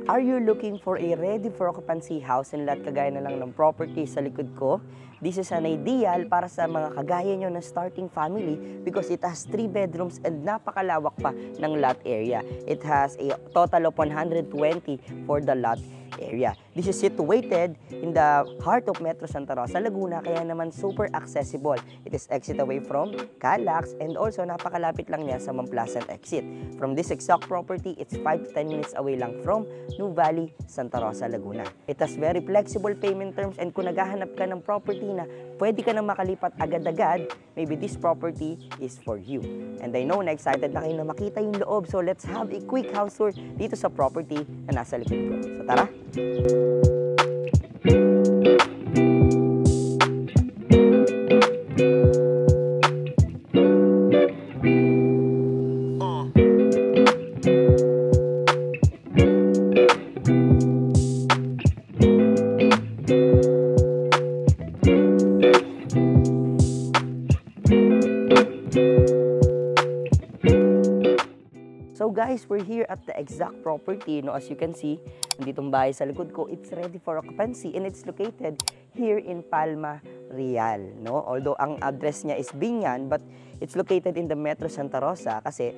Are you looking for a ready for occupancy house and lot kagaya na lang ng property sa likod ko? This is an ideal para sa mga kagaya nyo na starting family because it has 3 bedrooms and napakalawak pa ng lot area. It has a total of 120 for the lot area. This is situated in the heart of Metro Santa Rosa, Laguna, kaya naman super accessible. It is exit away from Calax and also napakalapit lang niya sa Mamplasan exit. From this exact property, it's 5 to 10 minutes away lang from New Valley, Santa Rosa, Laguna. It has very flexible payment terms and kung naghahanap ka ng property na pwede ka nang makalipat agad-agad, maybe this property is for you. And I know na excited na kayo na makita yung loob, so let's have a quick house tour dito sa property na nasa likod ko. So tara! So guys, we're here at the exact property. No, as you can see, nanditong bahay sa likod ko, it's ready for occupancy and it's located here in Palma, Real. No? Although ang address niya is Binyan, but it's located in the Metro Santa Rosa kasi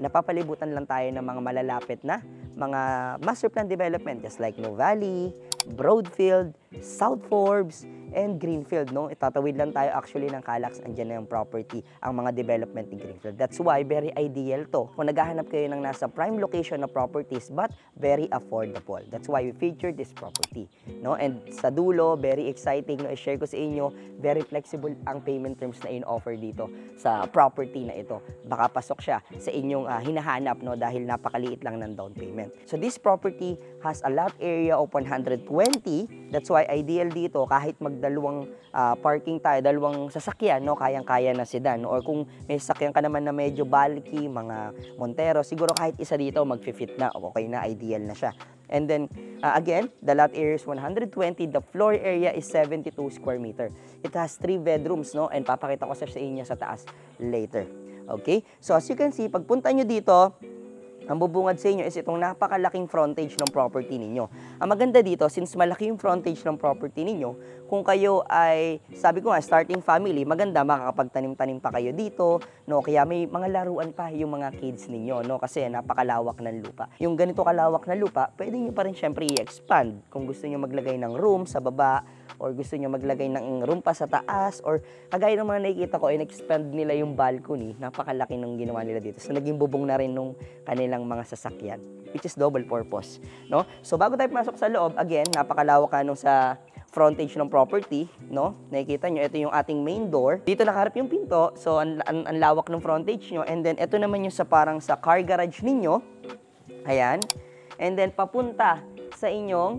napapalibutan lang tayo ng mga malalapit na mga master plan development just like No Valley, Broadfield, South Forbes, and Greenfield, no? Itatawid lang tayo actually ng Calax, andyan na yung property, ang mga development ni Greenfield. That's why very ideal to kung naghahanap kayo ng nasa prime location na properties but very affordable. That's why we featured this property, no? And sa dulo, very exciting, no? I-share ko sa inyo, very flexible ang payment terms na in-offer dito sa property na ito. Baka pasok siya sa inyong hinahanap, no? Dahil napakaliit lang ng down payment. So this property has a lot area of 120. That's why ideal dito kahit magdalawang parking tayo, dalawang sasakyan, no, kayang-kaya na sedan. Or kung may sasakyan ka naman na medyo bulky, mga Montero, siguro kahit isa dito mag-fit na, okay na, ideal na siya. And then, again, the lot area is 120, the floor area is 72 square meter. It has 3 bedrooms, no, and papakita ko sa inyo sa taas later. Okay? So, as you can see, pagpunta nyo dito, ang bubungad sa inyo is itong napakalaking frontage ng property ninyo. Ang maganda dito, since malaki yung frontage ng property ninyo, kung kayo ay, sabi ko nga, starting family, maganda, makakapagtanim-tanim pa kayo dito, no? Kaya may mga laruan pa yung mga kids ninyo, no? Kasi napakalawak ng lupa. Yung ganito kalawak na lupa, pwede nyo pa rin syempre i-expand. Kung gusto nyo maglagay ng room sa baba, or gusto nyo maglagay ng room pa sa taas, or kagaya ng mga nakikita ko, in-expand nila yung balcony, napakalaki ng ginawa nila dito. So, naging bubong na rin nung kanilang mga sasakyan, which is double purpose, no? So, bago tayo pasok sa loob, again, napakalawak nung sa frontage ng property, no? Nakikita nyo, ito yung ating main door. Dito nakaharap yung pinto, so ang lawak ng frontage nyo. And then, ito naman yung sa parang sa car garage ninyo. Ayan. And then, papunta sa inyong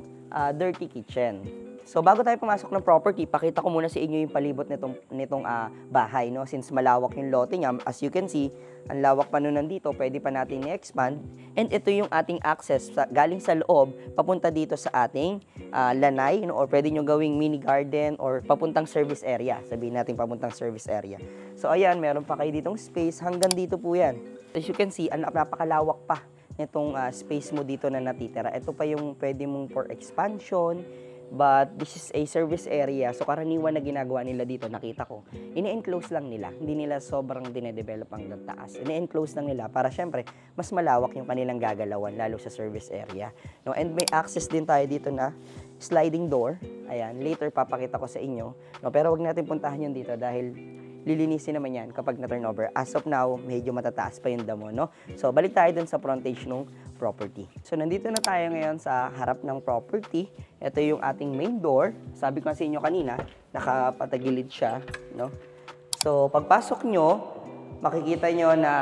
dirty kitchen. So, bago tayo pumasok ng property, pakita ko muna sa inyo yung palibot nitong bahay, no? Since malawak yung lote niya, as you can see, ang lawak pa nun nandito, pwede pa natin i-expand. And ito yung ating access galing sa loob, papunta dito sa ating lanay, no? Or pwede nyo gawing mini garden or papuntang service area. Sabihin natin papuntang service area. So, ayan, meron pa kayo ditong space. Hanggang dito po yan. As you can see, napakalawak pa nitong space mo dito na natitira. Ito pa yung pwede mong for expansion. But this is a service area, so karaniwan na ginagawa nila dito, nakita ko, ini-enclose lang nila. Hindi nila sobrang dinedevelop ang taas. Ini-enclose lang nila para syempre, mas malawak yung kanilang gagalawan, lalo sa service area. No? And may access din tayo dito na sliding door. Ayan, later papakita ko sa inyo. No? Pero wag natin puntahan yun dito dahil lilinisin naman yan kapag na-turnover. As of now, medyo matataas pa yung damo, no? So, balik tayo dun sa frontage ng property. So, nandito na tayo ngayon sa harap ng property. Ito yung ating main door. Sabi ko sa inyo kanina, nakapatagilid siya, no? So, pagpasok nyo, makikita nyo na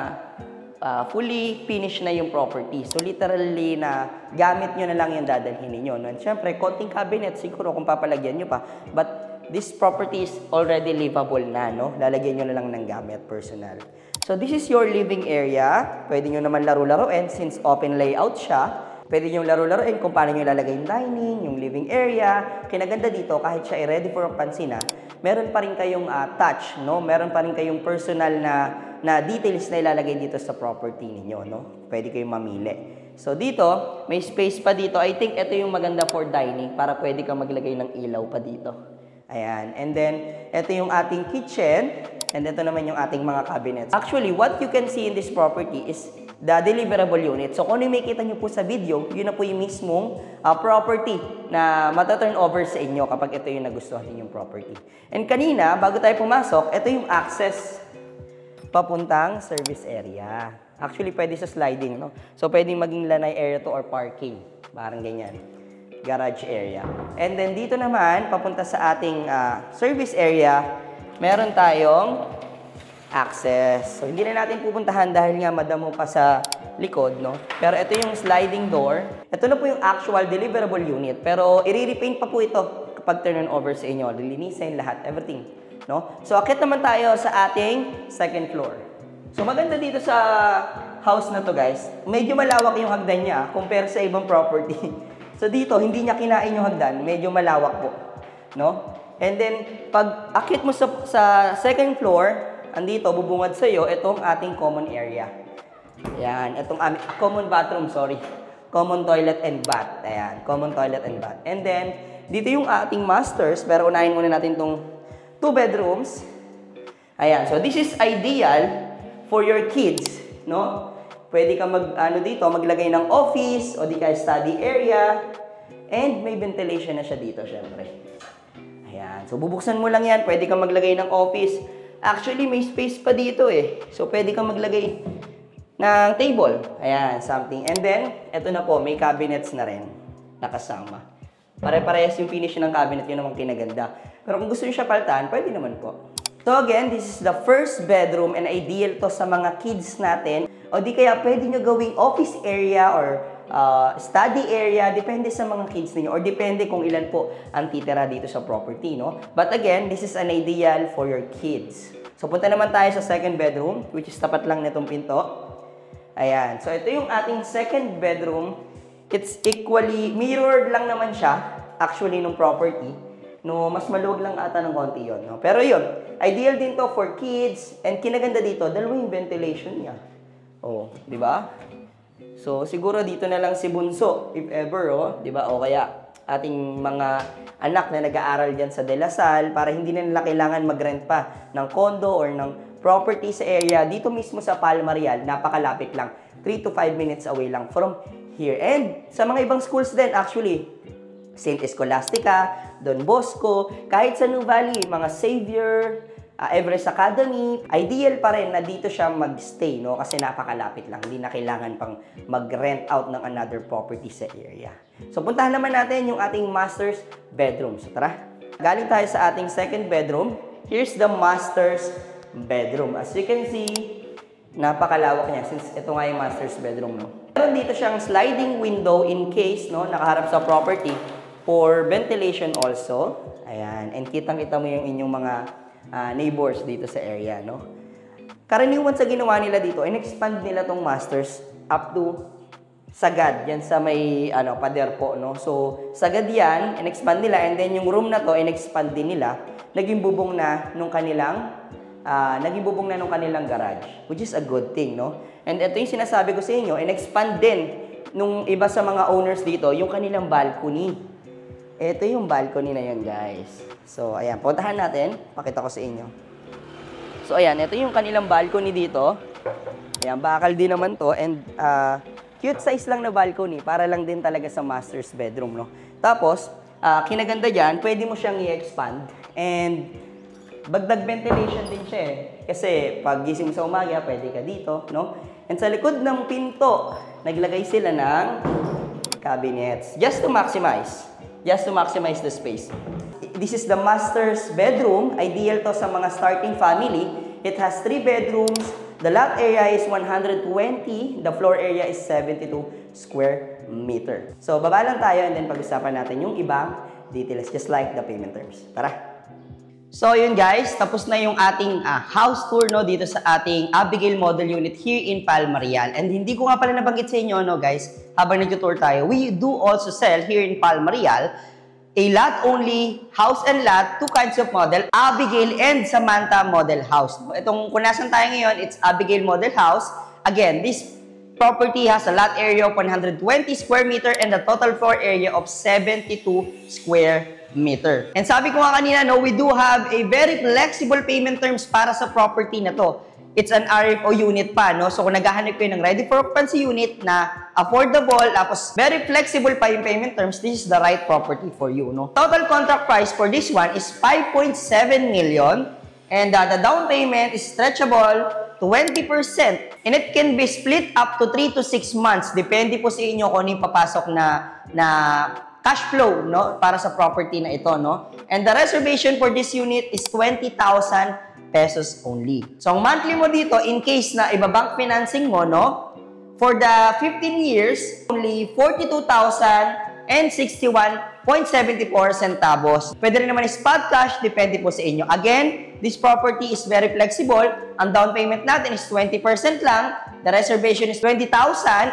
fully finished na yung property. So, literally na gamit nyo na lang yung dadalhin ninyo, no? And syempre, konting cabinet siguro kung papalagyan nyo pa. But, this property is already livable na, no? Lalagyan nyo na lang ng gamit, personal. So, this is your living area. Pwede nyo naman laro-laruin since open layout siya. Pwede nyo laro-laruin kung paano nyo lalagay yung dining, yung living area. Kinaganda dito, kahit siya ay ready for occupancy na, meron pa rin kayong touch, no? Meron pa rin kayong personal na details na ilalagay dito sa property ninyo, no? Pwede kayong mamili. So dito, may space pa dito. I think ito yung maganda for dining para pwede kang maglagay ng ilaw pa dito. Ayan. And then, ito yung ating kitchen. And ito naman yung ating mga cabinets. Actually, what you can see in this property is the deliverable unit. So kung ano yung makikita nyo po sa video, yun na po yung mismong property na mata-turn over sa inyo kapag ito yung nagustuhan ninyong property. And kanina, bago tayo pumasok, ito yung access papuntang service area. Actually, pwede sa sliding, no? So, pwedeng maging lanay area to or parking. Parang ganyan. Garage area. And then, dito naman, papunta sa ating service area, meron tayong access. So, hindi na natin pupuntahan dahil nga madamo pa sa likod, no? Pero ito yung sliding door. Ito na po yung actual deliverable unit. Pero, i-repaint pa po ito kapag turn over sa inyo. Lilinisin lahat, everything. No? So, akit naman tayo sa ating second floor. So, maganda dito sa house na to, guys. Medyo malawak yung hagdan niya compare sa ibang property. So, dito, hindi niya kinain yung hagdan. Medyo malawak po. No? And then, pag akit mo sa second floor, andito, bubungad sa'yo, itong ating common area. Ayan. Itong common bathroom, sorry. Common toilet and bath. Ayan. Common toilet and bath. And then, dito yung ating masters. Pero unahin muna natin itong 2 bedrooms. Ayan. So, this is ideal for your kids, no? Pwede ka maglagay ng office o di kaya study area. And may ventilation na siya dito, syempre. Ayan. So, bubuksan mo lang yan. Pwede ka maglagay ng office. Actually, may space pa dito eh. So, pwede ka maglagay ng table. Ayan, something. And then, eto na po, may cabinets na rin nakasama. Pare-parehas yung finish ng cabinet, yun namang kinaganda. Pero kung gusto nyo siya paltan, pwede naman po. So again, this is the first bedroom and ideal to sa mga kids natin. O di kaya pwede nyo gawing office area or study area, depende sa mga kids niyo or depende kung ilan po ang titira dito sa property, no? But again, this is an ideal for your kids. So punta naman tayo sa second bedroom, which is tapat lang nitong pinto. Ayan. So ito yung ating second bedroom. It's equally, mirrored lang naman siya, actually, nung property. No, mas maluwag lang ata ng konti yun, no? Pero yun, ideal din to for kids. And kinaganda dito, dalawa yung ventilation niya. Oh, di ba? So, siguro dito na lang si Bunso, if ever, oh, di ba? O kaya, ating mga anak na nag-aaral dyan sa De La Salle, para hindi na nila kailangan mag-rent pa ng condo or ng property sa area. Dito mismo sa Palma Real, napakalapit lang. 3 to 5 minutes away lang from here. And sa mga ibang schools din, actually, St. Scholastica, Don Bosco, kahit sa New Valley, mga Xavier, Everest Academy, ideal pa rin na dito siya mag-stay, no? Kasi napakalapit lang. Hindi na kailangan pang mag-rent out ng another property sa area. So, puntahan naman natin yung ating master's bedroom. So, tara. Galing tayo sa ating second bedroom. Here's the master's bedroom. As you can see, napakalawak niya since ito nga yung master's bedroom, no? Meron dito siyang sliding window in case, no, nakaharap sa property for ventilation also. Ayan. And kitang-kita mo yung inyong mga neighbors dito sa area, no? Karaniwan sa ginawa nila dito, in-expand nila tong masters up to sagad. Yan sa may, pader po, no? So, sagad yan, in-expand nila. And then, yung room na to, in-expand din nila. Naging bubong na nung kanilang garage. Which is a good thing, no? And ito yung sinasabi ko sa inyo, in-expand din nung iba sa mga owners dito, yung kanilang balcony. Ito yung balcony na yun, guys. So, ayan. Puntahan natin. Pakita ko sa inyo. So, ayan. Ito yung kanilang balcony dito. Ayan. Bakal din naman to. And, cute size lang na balcony. Para lang din talaga sa master's bedroom, no? Tapos, kinaganda dyan, pwede mo siyang i-expand. And, bagdag ventilation din siya eh. Kasi, pag gising mo sa umaga, pwede ka dito, no? And sa likod ng pinto, naglagay sila ng cabinets. Just to maximize the space. This is the master's bedroom. Ideal to sa mga starting family. It has 3 bedrooms. The lot area is 120. The floor area is 72 square meter. So, baba lang tayo and then pag-usapan natin yung ibang details just like the payment terms. Tara! So, yun guys. Tapos na yung ating house tour, no, dito sa ating Abigail Model Unit here in Palma Real. And hindi ko nga pala nabanggit sa inyo, no, guys, habang nag-tour tayo, we do also sell here in Palma Real a lot only, house and lot, 2 kinds of model, Abigail and Samantha Model House. Itong kung nasan tayo ngayon, it's Abigail Model House. Again, this Property has a lot area of 120 square meter and a total floor area of 72 square meter. And sabi ko nga kanina, no, we do have a very flexible payment terms para sa property na to. It's an RFO unit pa, no? So kung naghahanap kayo ng ready for occupancy unit na affordable, tapos very flexible pa yung payment terms, this is the right property for you, no? Total contract price for this one is 5.7 million and the down payment is stretchable 20%. And it can be split up to 3 to 6 months. Depende po sa inyo kung ano yung papasok na cash flow, no? Para sa property na ito, no? And the reservation for this unit is 20,000 pesos only. So, ang monthly mo dito, in case na iba-bank financing mo, no? For the 15 years, only 42,061.74 centavos. Pwede rin naman spot cash, depende po sa inyo. Again, this property is very flexible. Ang down payment natin is 20% lang. The reservation is 20,000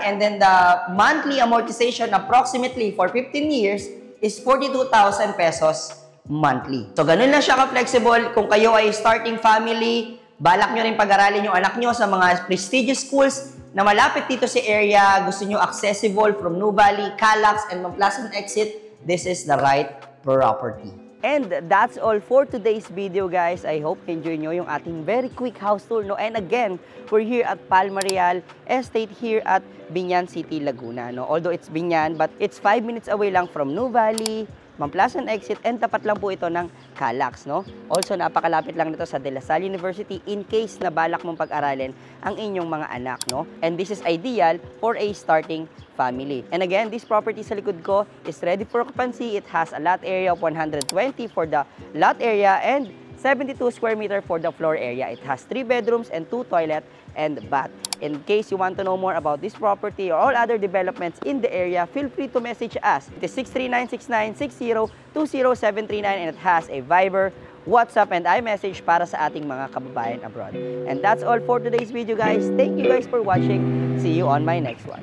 and then the monthly amortization approximately for 15 years is 42,000 pesos monthly. So, ganun lang siya ka-flexible. Kung kayo ay starting family, balak nyo rin pag-aralin yung anak nyo sa mga prestigious schools na malapit dito sa area, gusto nyo accessible from Nuvali, Calax, and Mamplasan Exit, this is the right property. And that's all for today's video, guys. I hope enjoy nyo yung ating very quick house tour, no? And again, we're here at Palma Real Estate here at Biñan City, Laguna, no? Although it's Biñan, but it's 5 minutes away lang from Nuvali, Mamplasan Exit, and tapat lang po ito ng Calax, no? Also, napakalapit lang nito sa De La Salle University in case na balak mong pag-aralin ang inyong mga anak, no? And this is ideal for a starting family. And again, this property sa likod ko is ready for occupancy. It has a lot area of 120 for the lot area and 72 square meter for the floor area. It has 3 bedrooms and 2 toilet and bath. In case you want to know more about this property or all other developments in the area, feel free to message us. It is 639-6960-20739 and it has a Viber, WhatsApp, and iMessage para sa ating mga kababayan abroad. And that's all for today's video, guys. Thank you guys for watching. See you on my next one.